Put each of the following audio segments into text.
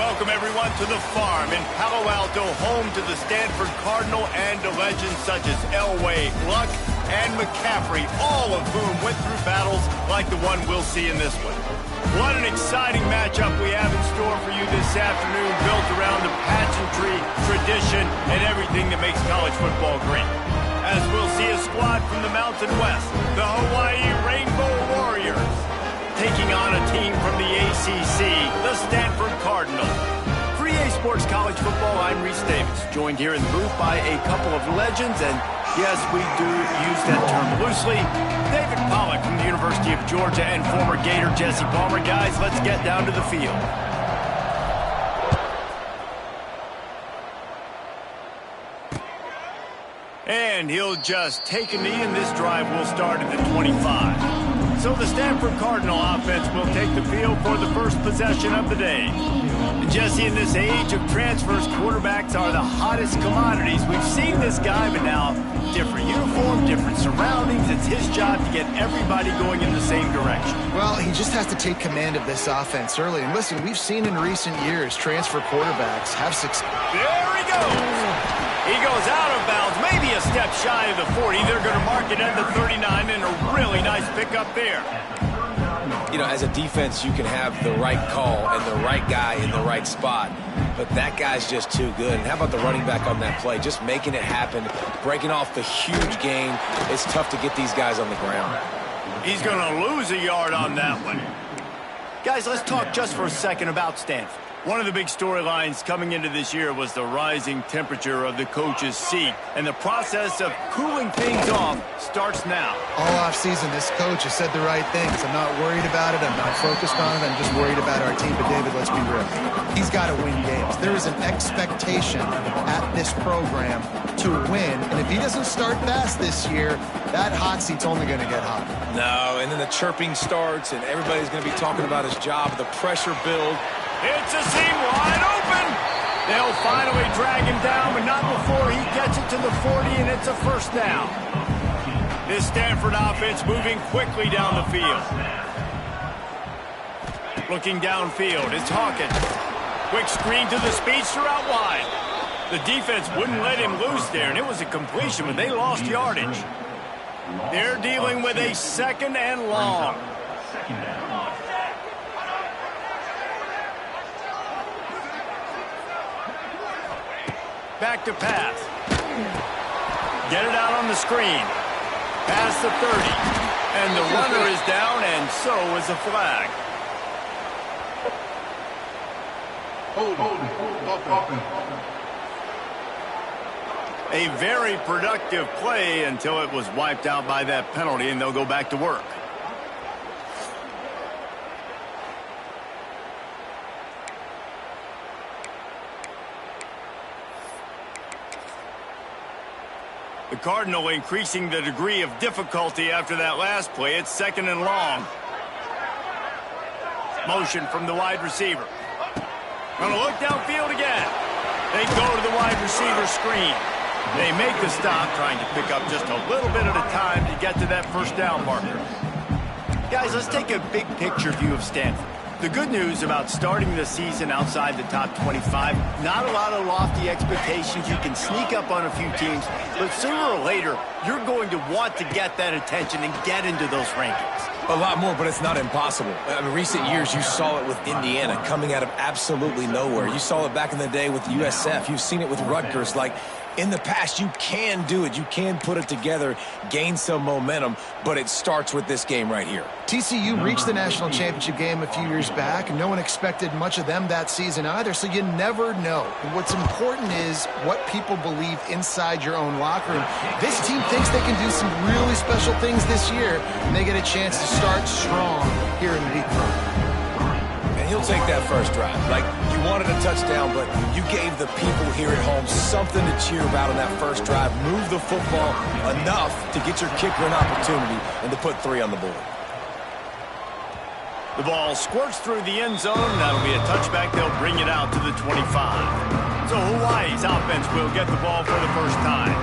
welcome everyone to the farm in Palo Alto, home to the Stanford Cardinal and to legends such as Elway, Luck, and McCaffrey, all of whom went through battles like the one we'll see in this one. What an exciting matchup we have in store for you this afternoon, built around the pageantry, tradition, and everything that makes college football great. As we'll see a squad from the Mountain West, the Hawaii Rainbow Warriors, taking on a team from the ACC, the Stanford Cardinal. For EA Sports College Football, I'm Reese Davis, joined here in the booth by a couple of legends, and yes, we do use that term loosely. David Pollack from the University of Georgia and former Gator Jesse Palmer. Guys, let's get down to the field. And he'll just take a knee, and this drive will start at the 25. So the Stanford Cardinal offense will take the field for the first possession of the day. And Jesse, in this age of transfers, quarterbacks are the hottest commodities. We've seen this guy, but now different uniform, different surroundings. It's his job to get everybody going in the same direction. Well, he just has to take command of this offense early. And listen, we've seen in recent years transfer quarterbacks have success. There he goes. He goes out of bounds, maybe a step shy of the 40. They're going to mark it at the 39, and a really nice pickup there. You know, as a defense, you can have the right call and the right guy in the right spot, but that guy's just too good. And how about the running back on that play? Just making it happen, breaking off the huge gain. It's tough to get these guys on the ground. He's going to lose a yard on that one. Guys, let's talk just for a second about Stanford. One of the big storylines coming into this year was the rising temperature of the coach's seat, and the process of cooling things off starts now. All offseason, this coach has said the right things. I'm not worried about it. I'm not focused on it. I'm just worried about our team. But, David, let's be real. He's got to win games. There is an expectation at this program to win, and if he doesn't start fast this year, that hot seat's only going to get hotter. No, and then the chirping starts, and everybody's going to be talking about his job, the pressure build. It's a seam wide open. They'll finally drag him down, but not before he gets it to the 40, and it's a first down. This Stanford offense moving quickly down the field. Looking downfield, it's Hawkins. Quick screen to the speedster out wide. The defense wouldn't let him loose there, and it was a completion, but they lost yardage. They're dealing with a second and long. Back to pass. Get it out on the screen. Past the 30. And the runner is down, and so is a flag. A very productive play until it was wiped out by that penalty, and they'll go back to work. The Cardinal increasing the degree of difficulty after that last play. It's second and long. Motion from the wide receiver. Going to look downfield again. They go to the wide receiver screen. They make the stop, trying to pick up just a little bit at a time to get to that first down marker. Guys, let's take a big picture view of Stanford. The good news about starting the season outside the top 25, not a lot of lofty expectations. You can sneak up on a few teams, but sooner or later, you're going to want to get that attention and get into those rankings. A lot more, but it's not impossible. In recent years, you saw it with Indiana coming out of absolutely nowhere. You saw it back in the day with USF. You've seen it with Rutgers. Like, in the past, you can do it. You can put it together, gain some momentum, but it starts with this game right here. TCU reached the national championship game a few years back, and no one expected much of them that season either, so you never know. And what's important is what people believe inside your own locker room. This team thinks they can do some really special things this year, and they get a chance to start strong here in week 1. And he'll take that first drive. Like, you wanted a touchdown, but you gave the people here at home something to cheer about on that first drive. Move the football enough to get your kicker an opportunity and to put 3 on the board. The ball squirts through the end zone. That'll be a touchback. They'll bring it out to the 25. So Hawaii's offense will get the ball for the first time.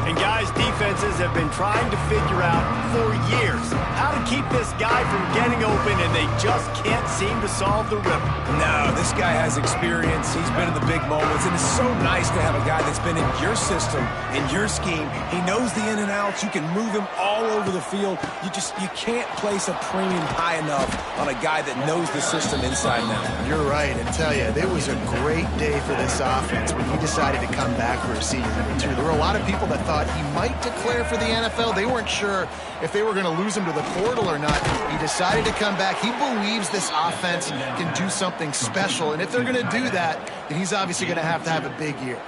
And guys, defenses have been trying to figure out for years how to keep this guy from getting open, and they just can't seem to solve the riddle. No, this guy has experience. He's been in the big moments, and it's so nice to have a guy that's been in your system, in your scheme. He knows the in and outs. You can move him all over the field. You can't place a premium high enough on a guy that knows the system inside and out. You're right, and tell you, it was a great day for this offense when he decided to come back for a senior year, too. There were a lot of people that thought he might declare for the NFL. They weren't sure if they were going to lose him to the portal or not. He decided to come back. He believes this offense can do something special, and if they're going to do that, then he's obviously going to have a big year.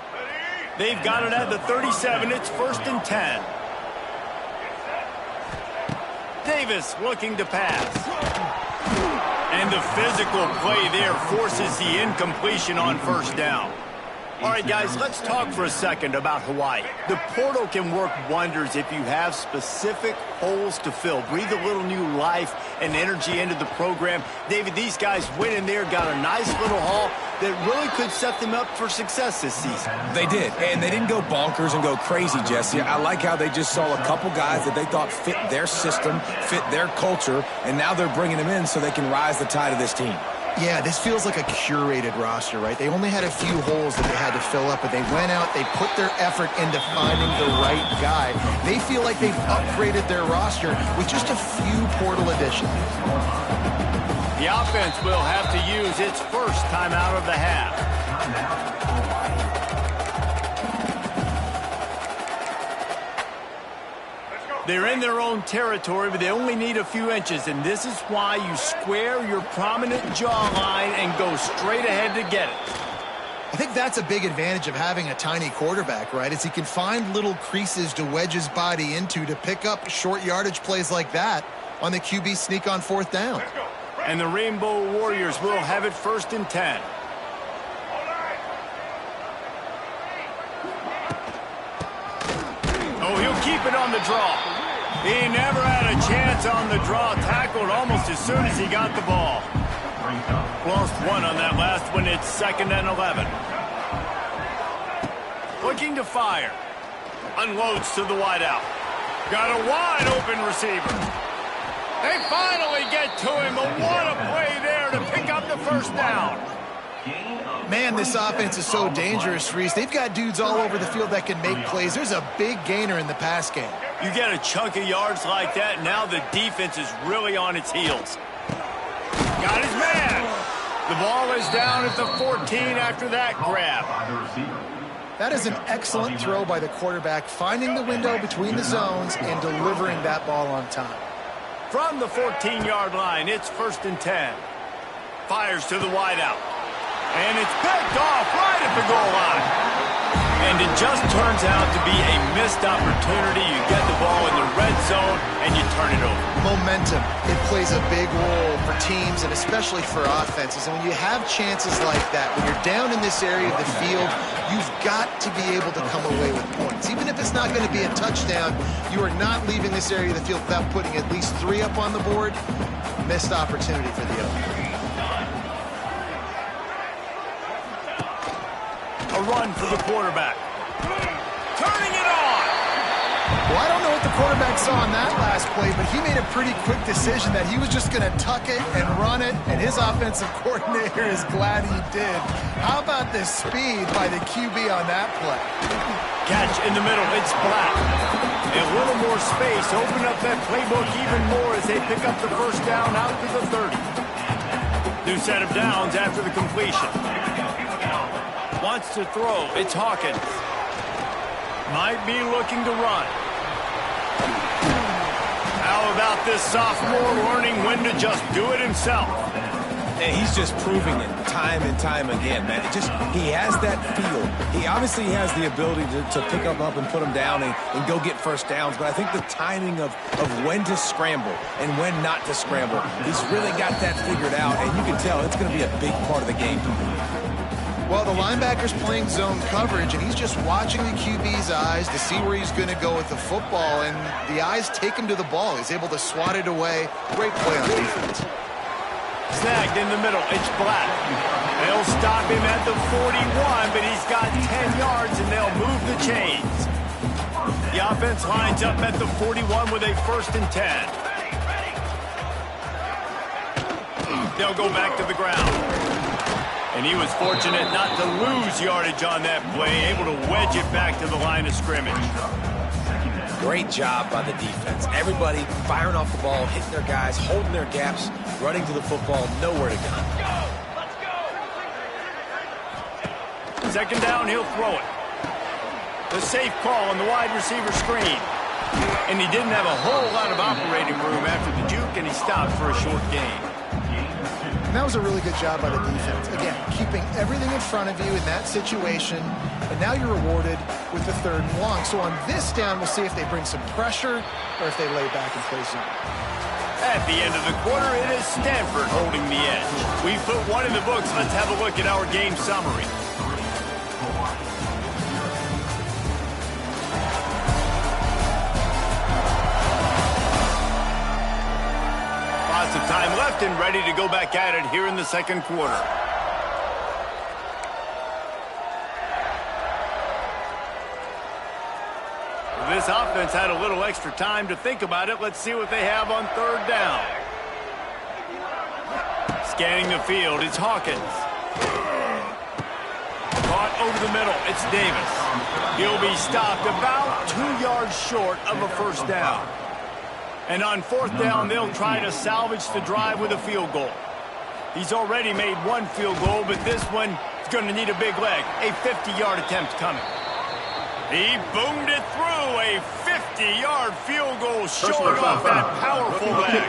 They've got it at the 37. It's 1st and 10. Davis looking to pass. And the physical play there forces the incompletion on 1st down. All right, guys, let's talk for a second about Hawaii. The portal can work wonders if you have specific holes to fill. Breathe a little new life and energy into the program. David, these guys went in there, got a nice little haul that really could set them up for success this season. They did, and they didn't go bonkers and go crazy, Jesse. I like how they just saw a couple guys that they thought fit their system, fit their culture, and now they're bringing them in so they can rise the tide of this team. Yeah, this feels like a curated roster, right? They only had a few holes that they had to fill up, but they went out, they put their effort into finding the right guy. They feel like they've upgraded their roster with just a few portal additions. The offense will have to use its first timeout of the half. They're in their own territory, but they only need a few inches, and this is why you square your prominent jawline and go straight ahead to get it. I think that's a big advantage of having a tiny quarterback, right? Is he can find little creases to wedge his body into to pick up short yardage plays like that on the QB sneak on 4th down. And the Rainbow Warriors will have it 1st and 10. Oh, he'll keep it on the draw. He never had a chance on the draw. Tackled almost as soon as he got the ball. Lost one on that last one. It's 2nd and 11. Looking to fire. Unloads to the wideout. Got a wide open receiver. They finally get to him. What a play there to pick up the 1st down. Man, this offense is so dangerous, Reese. They've got dudes all over the field that can make plays. There's a big gainer in the pass game. You get a chunk of yards like that, now the defense is really on its heels. Got his man. The ball is down at the 14 after that grab. That is an excellent throw by the quarterback, finding the window between the zones and delivering that ball on time. From the 14-yard line, it's 1st and 10. Fires to the wideout. And it's picked off right at the goal line. And it just turns out to be a missed opportunity. You get the ball in the red zone, and you turn it over. Momentum. It plays a big role for teams and especially for offenses. And when you have chances like that, when you're down in this area of the field, you've got to be able to come away with points. Even if it's not going to be a touchdown, you are not leaving this area of the field without putting at least 3 up on the board. Missed opportunity for the other. A run for the quarterback. Turning it on. Well, I don't know what the quarterback saw on that last play, but he made a pretty quick decision that he was just going to tuck it and run it, and his offensive coordinator is glad he did. How about the speed by the QB on that play? Catch in the middle. It's Black. A little more space. Open up that playbook even more as they pick up the 1st down out to the 30. New set of downs after the completion. Wants to throw. It's Hawkins. Might be looking to run. How about this sophomore learning when to just do it himself? And he's just proving it time and time again, man. He has that feel. He obviously has the ability to pick them up and put them down and go get 1st downs. But I think the timing of when to scramble and when not to scramble, he's really got that figured out. And you can tell it's going to be a big part of the game. Well, the linebacker's playing zone coverage, and he's just watching the QB's eyes to see where he's going to go with the football, and the eyes take him to the ball. He's able to swat it away. Great play on defense. Snagged in the middle. It's Black. They'll stop him at the 41, but he's got 10 yards, and they'll move the chains. The offense lines up at the 41 with a 1st and 10. They'll go back to the ground. And he was fortunate not to lose yardage on that play, able to wedge it back to the line of scrimmage. Great job by the defense. Everybody firing off the ball, hitting their guys, holding their gaps, running to the football, nowhere to go. Let's go. 2nd down, he'll throw it. The safe call on the wide receiver screen. And he didn't have a whole lot of operating room after the juke, and he stopped for a short gain. And that was a really good job by the defense. Again, keeping everything in front of you in that situation, and now you're rewarded with the 3rd and long. So on this down, we'll see if they bring some pressure or if they lay back and play zone. At the end of the quarter, it is Stanford holding the edge. We put one in the books. Let's have a look at our game summary. Lots of time left and ready to go back at it here in the 2nd quarter. This offense had a little extra time to think about it. Let's see what they have on 3rd down. Scanning the field, it's Hawkins. Caught over the middle, it's Davis. He'll be stopped about 2 yards short of a 1st down. And on 4th down, they'll try to salvage the drive with a field goal. He's already made 1 field goal, but this one is going to need a big leg. A 50-yard attempt coming. He boomed it through. A 50-yard field goal showing off that powerful leg.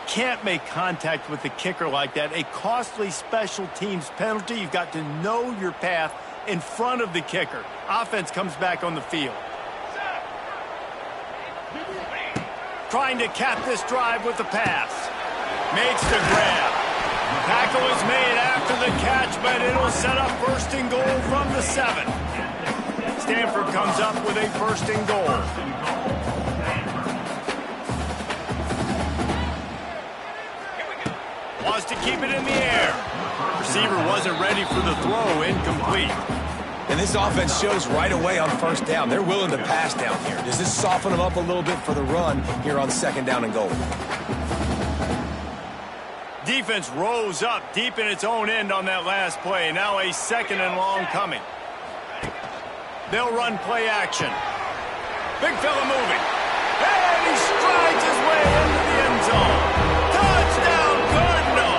Can't make contact with the kicker like that. A costly special teams penalty. You've got to know your path in front of the kicker. Offense comes back on the field. Trying to cap this drive with the pass. Makes the grab. Tackle is made after the catch, but it'll set up 1st and goal from the 7. Stanford comes up with a 1st and goal. Wants to keep it in the air. Receiver wasn't ready for the throw, incomplete. And this offense shows right away on 1st down. They're willing to pass down here. Does this soften them up a little bit for the run here on 2nd down and goal? Defense rose up deep in its own end on that last play. Now a 2nd and long coming. They'll run play action. Big fella moving. And he strides his way into the end zone. Touchdown, Cardinal!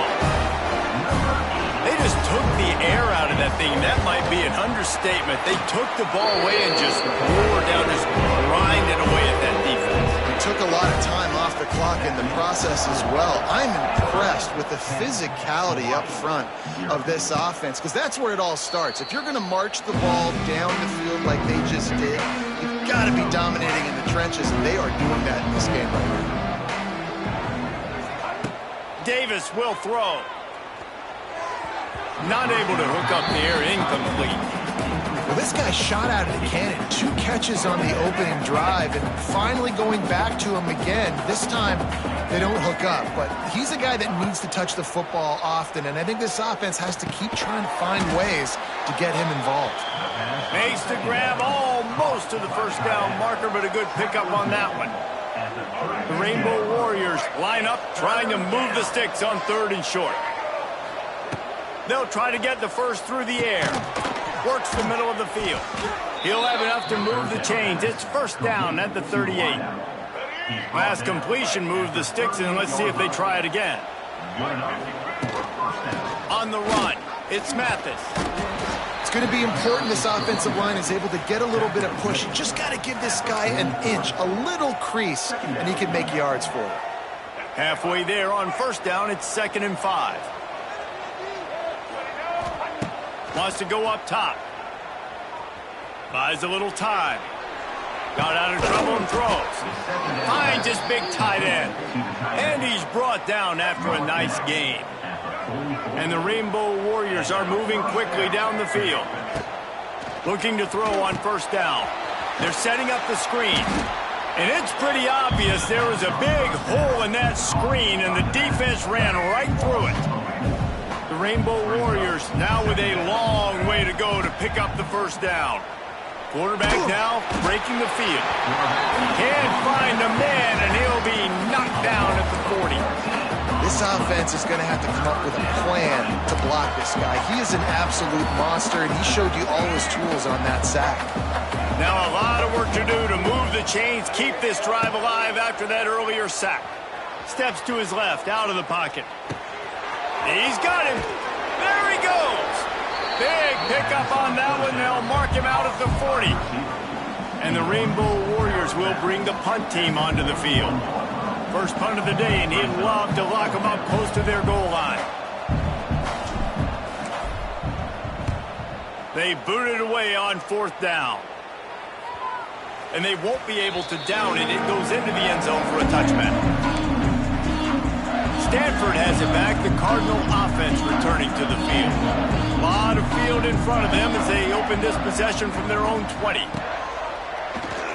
They just took the air out of that thing. That might be an understatement. They took the ball away and just wore down, just grinded away at that defense. Took a lot of time off the clock in the process as well. I'm impressed with the physicality up front of this offense, because that's where it all starts. If you're going to march the ball down the field like they just did, you've got to be dominating in the trenches, and they are doing that in this game right now. Davis will throw. Not able to hook up the air, incomplete. Well, this guy shot out of the cannon. 2 catches on the opening drive, and finally going back to him again. This time, they don't hook up, but he's a guy that needs to touch the football often, and I think this offense has to keep trying to find ways to get him involved. Makes the grab almost to the 1st down marker, but a good pickup on that one. The Rainbow Warriors line up, trying to move the sticks on 3rd and short. They'll try to get the 1st through the air. Works the middle of the field. He'll have enough to move the chains. It's 1st down at the 38. Last completion moved the sticks, and let's see if they try it again. On the run, it's Mathis. It's going to be important this offensive line is able to get a little bit of push. You just got to give this guy an inch, a little crease, and he can make yards for it. Halfway there on 1st down, it's 2nd and 5. Wants to go up top. Buys a little time. Got out of trouble and throws. Finds his big tight end. And he's brought down after a nice gain. And the Rainbow Warriors are moving quickly down the field. Looking to throw on 1st down. They're setting up the screen. And it's pretty obvious there was a big hole in that screen, and the defense ran right through it. The Rainbow Warriors now with a long way to go to pick up the first down. Quarterback now breaking the field. Can't find a man, and he'll be knocked down at the 40. This offense is going to have to come up with a plan to block this guy. He is an absolute monster, and he showed you all his tools on that sack. Now a lot of work to do to move the chains, keep this drive alive after that earlier sack. Steps to his left, out of the pocket. He's got him. There he goes. Big pickup on that one. They'll mark him out at the 40. And the Rainbow Warriors will bring the punt team onto the field. First punt of the day, and he'd love to lock them up close to their goal line. They boot it away on fourth down. And they won't be able to down it. It goes into the end zone for a touchback. Stanford has it back. The Cardinal offense returning to the field. A lot of field in front of them as they open this possession from their own 20.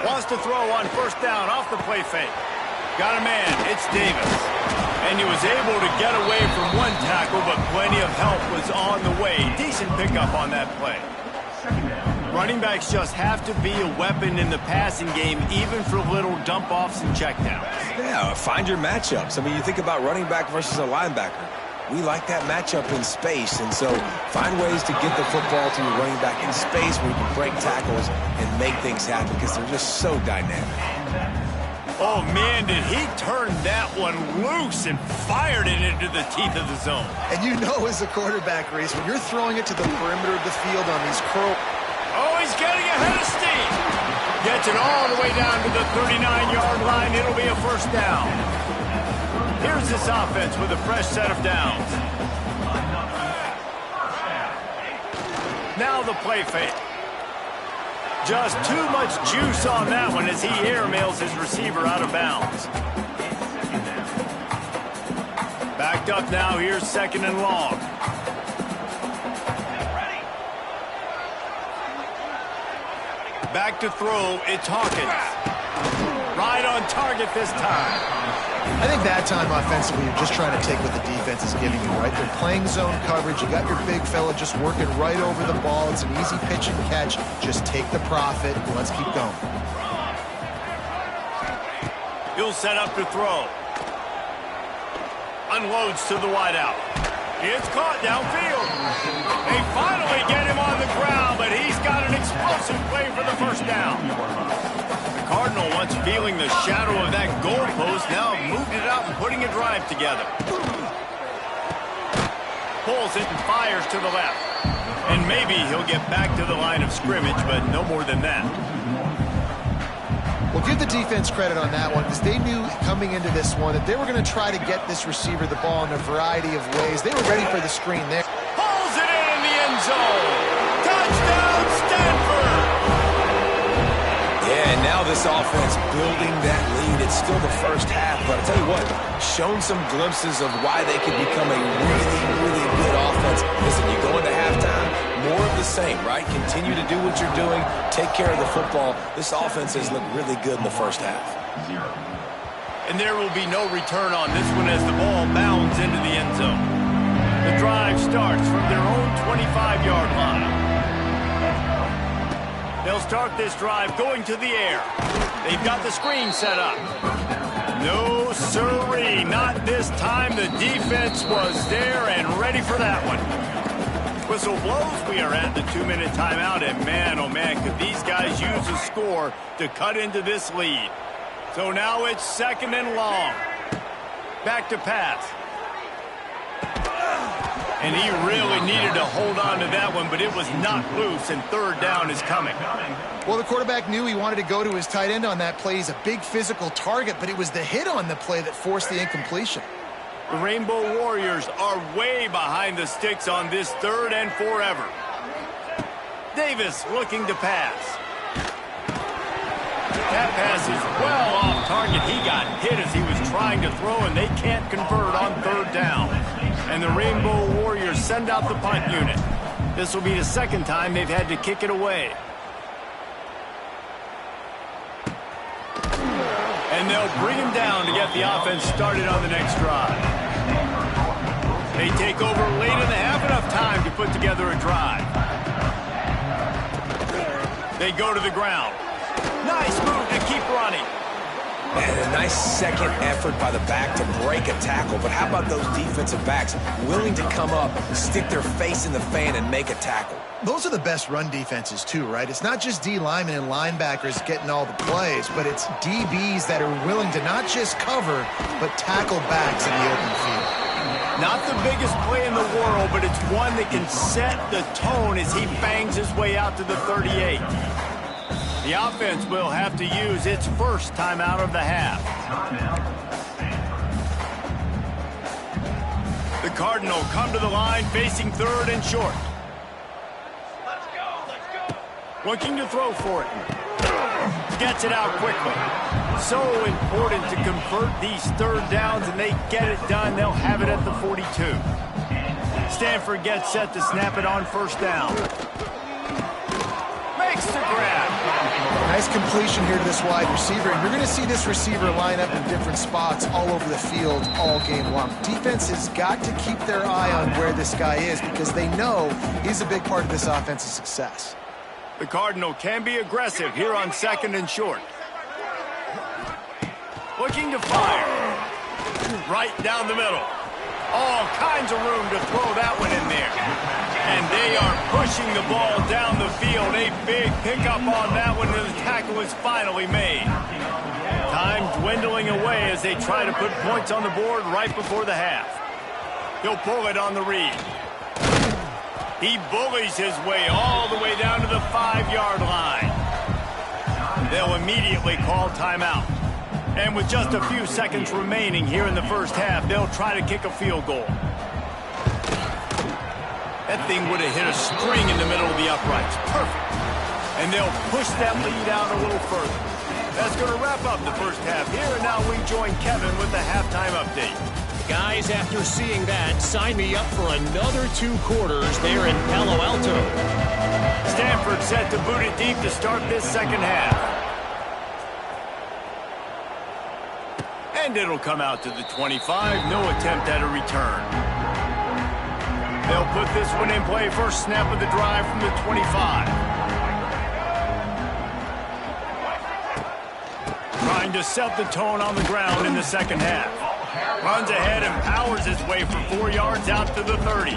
Wants to throw on first down off the play fake. Got a man. It's Davis. And he was able to get away from one tackle, but plenty of help was on the way. Decent pickup on that play. Running backs just have to be a weapon in the passing game, even for little dump-offs and checkdowns. Yeah, find your matchups. I mean, you think about running back versus a linebacker. We like that matchup in space, and so find ways to get the football to your running back in space where you can break tackles and make things happen because they're just so dynamic. Oh, man, did he turn that one loose and fired it into the teeth of the zone. And you know as a quarterback, Reese, when you're throwing it to the perimeter of the field on these curl... Oh, he's getting ahead of steam. Gets it all the way down to the 39-yard line. It'll be a first down. Here's this offense with a fresh set of downs. Now the play fake. Just too much juice on that one as he airmails his receiver out of bounds. Backed up now. Here's second and long. Back to throw, it's Hawkins. Right on target this time. I think that time offensively, you're just trying to take what the defense is giving you, right? They're playing zone coverage. You got your big fella just working right over the ball. It's an easy pitch and catch. Just take the profit. Let's keep going. He'll set up to throw. Unloads to the wideout. It's caught downfield. They finally get him on the ground, but he's got an explosive play for the first down. The Cardinal, once feeling the shadow of that goalpost, now moved it out and putting a drive together. Pulls it and fires to the left. And maybe he'll get back to the line of scrimmage, but no more than that. Well, give the defense credit on that one because they knew coming into this one that they were going to try to get this receiver the ball in a variety of ways. They were ready for the screen there. Pulls it in the end zone. Touchdown, Stanford! Yeah, and now this offense building that lead. It's still the first half, but I'll tell you what, shown some glimpses of why they could become a really, really good offense. Listen, you go into halftime, more of the same, right? Continue to do what you're doing. Take care of the football. This offense has looked really good in the first half. And there will be no return on this one as the ball bounds into the end zone. The drive starts from their own 25-yard line. They'll start this drive going to the air. They've got the screen set up. No sirree, not this time. The defense was there and ready for that one. Whistle blows. We are at the 2-minute timeout, and man, oh man, could these guys use a score to cut into this lead. So now it's second and long. Back to pass. And he really needed to hold on to that one, but it was not loose, and third down is coming. Well, the quarterback knew he wanted to go to his tight end on that play. He's a big physical target, but it was the hit on the play that forced the incompletion. The Rainbow Warriors are way behind the sticks on this third and forever. Davis looking to pass. That pass is well off target. He got hit as he was trying to throw, and they can't convert on third down. And the Rainbow Warriors send out the punt unit. This will be the second time they've had to kick it away. And they'll bring him down to get the offense started on the next drive. They take over late in the half, enough time to put together a drive. They go to the ground. Nice move to keep running. And a nice second effort by the back to break a tackle. But how about those defensive backs willing to come up, stick their face in the fan, and make a tackle? Those are the best run defenses too, right? It's not just D linemen and linebackers getting all the plays, but it's DBs that are willing to not just cover, but tackle backs in the open field. Not the biggest play in the world, but it's one that can set the tone as he bangs his way out to the 38. The offense will have to use its first timeout of the half. The Cardinal come to the line facing third and short. Looking to throw for it. Gets it out quickly. So important to convert these third downs, and they get it done. They'll have it at the 42. Stanford gets set to snap it on first down. Makes the grab. Nice completion here to this wide receiver, and you're going to see this receiver line up in different spots all over the field all game long. Defense has got to keep their eye on where this guy is because they know he's a big part of this offense's success. The Cardinal can be aggressive here on second and short. Looking to fire. Right down the middle. All kinds of room to throw that one in there. And they are pushing the ball down the field. A big pickup on that one, and the tackle is finally made. Time dwindling away as they try to put points on the board right before the half. He'll pull it on the read. He bullies his way all the way down to the 5-yard line. They'll immediately call timeout. And with just a few seconds remaining here in the first half, they'll try to kick a field goal. That thing would have hit a string in the middle of the uprights. Perfect. And they'll push that lead out a little further. That's going to wrap up the first half here, and now we join Kevin with the halftime update. Guys, after seeing that, sign me up for another 2 quarters there in Palo Alto. Stanford set to boot it deep to start this second half. And it'll come out to the 25. No attempt at a return. They'll put this one in play. First snap of the drive from the 25. Trying to set the tone on the ground in the second half. Runs ahead and powers his way for 4 yards out to the 30.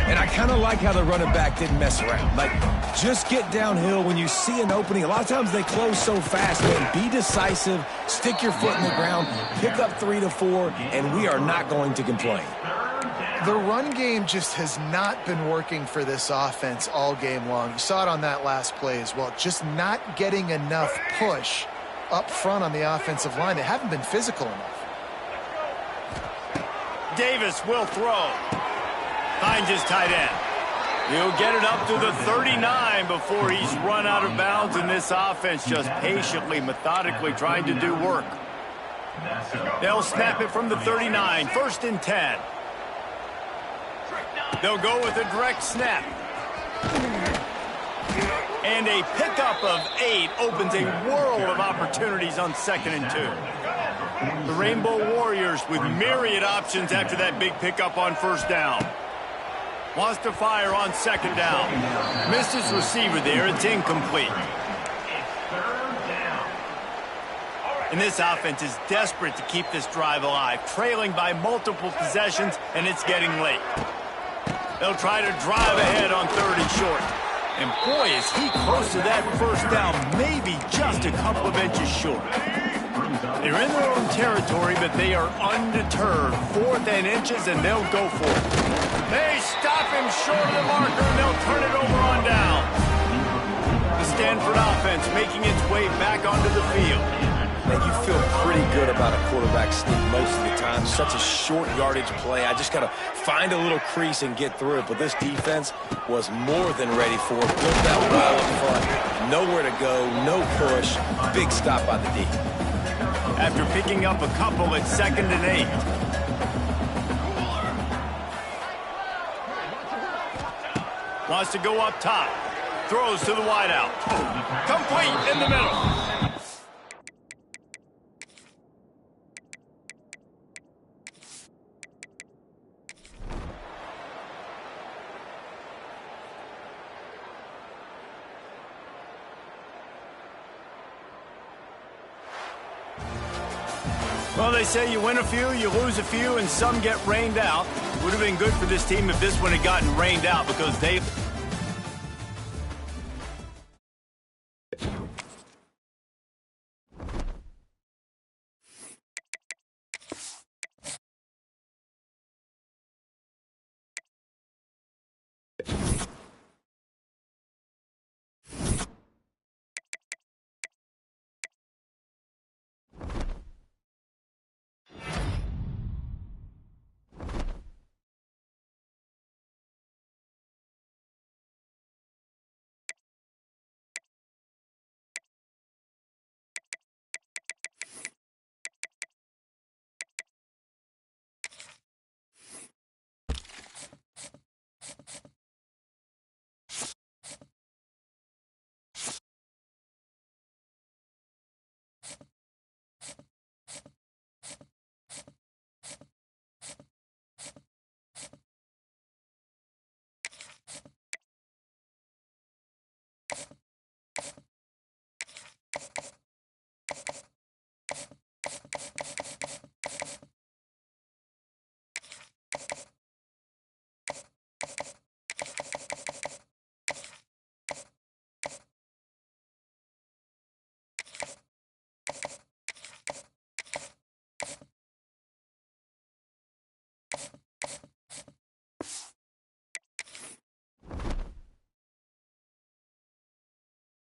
And I kind of like how the running back didn't mess around. Like, just get downhill when you see an opening. A lot of times they close so fast, man. Be decisive, stick your foot in the ground, pick up 3 to 4, and we are not going to complain. The run game just has not been working for this offense all game long. You saw it on that last play as well. Just not getting enough push up front on the offensive line. They haven't been physical enough. Davis will throw. Finds his tight end. He'll get it up to the 39 before he's run out of bounds, and this offense just patiently, methodically trying to do work. They'll snap it from the 39, first and 10. They'll go with a direct snap. And a pickup of 8 opens a world of opportunities on second and 2. The Rainbow Warriors with myriad options after that big pickup on first down. Wants to fire on second down. Missed his receiver there. It's incomplete. And this offense is desperate to keep this drive alive, trailing by multiple possessions, and it's getting late. They'll try to drive ahead on third and short. And boy, is he close to that first down, maybe just a couple of inches short. They're in their own territory, but they are undeterred. 4th and inches, and they'll go for it. They stop him short of the marker, and they'll turn it over on down. The Stanford offense making its way back onto the field. Man, you feel pretty good about a quarterback sneak most of the time. Such a short yardage play. I just got to find a little crease and get through it. But this defense was more than ready for it. Built that wall up front. Nowhere to go, no push. Big stop by the D. After picking up a couple at second and 8. Wants to go up top. Throws to the wideout. Complete in the middle. Well, they say you win a few, you lose a few, and some get rained out. Would have been good for this team if this one had gotten rained out because they've